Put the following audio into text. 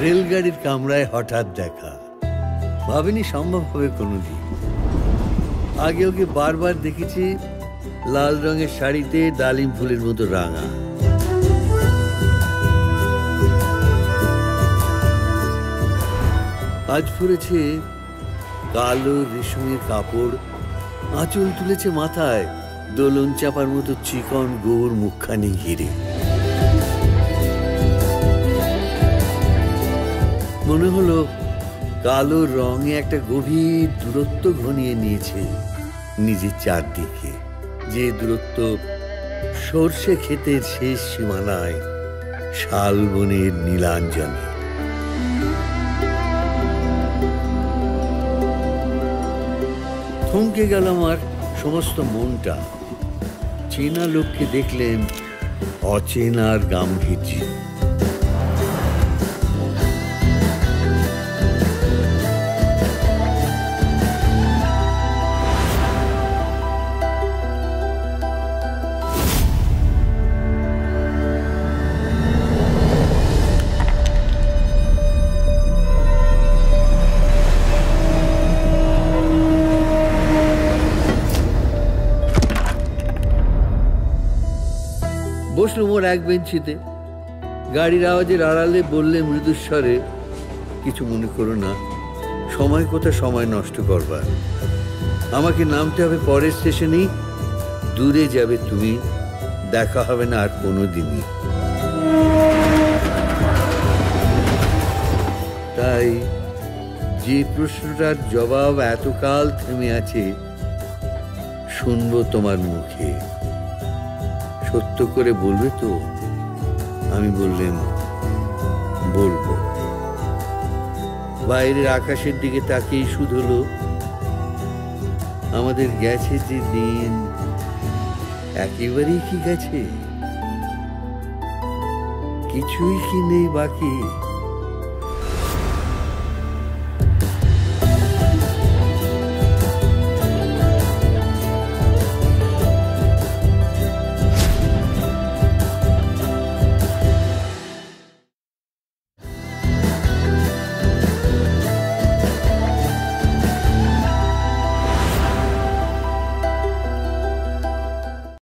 রেলগাড়ির কামরায় হঠাৎ দেখা, ভাবিনি সম্ভব হবে কোনোদিন। আগে ওকে বারবার দেখেছি লাল রঙের শাড়িতে ডালিম ফুলের মতো রাঙা। আজ পরেছে কালো রেশমের কাপড়, আঁচল তুলেছে মাথায় দোলন চাপার মতো চিকন গোর মুখখানি ঘিরে। মনে হলো কালো রঙে একটা গভীর দূরত্ব ঘনিয়ে নিয়েছে নিজের চারদিকে, যে দূরত্ব সর্ষে ক্ষেতের শেষ সীমানায় শালবনের নীলাঞ্জনে। থমকে গেল আমার সমস্ত মনটা। চেনা লোককে দেখলেন অচেনার গাম্ভীর্য। বসলুম ওর এক বেঞ্চিতে। গাড়ির আওয়াজের আড়ালে বললে মৃদুস্বরে, কিছু মনে করো না, সময় কোথা সময় নষ্ট করবার। আমাকে নামতে হবে পরের স্টেশনেই, দূরে যাবে তুমি, দেখা হবে না আর কোনোদিনই। তাই যে প্রশ্নটার জবাব এতকাল থেমে আছে শুনবো তোমার মুখে, সত্য করে বলবে তো? আমি বললেন বলবো। বাইরের আকাশের দিকে তাকিয়ে শুধলো, আমাদের গেছে যে দিন একেবারেই কি গেছে? কিছুই কি নেই বাকি?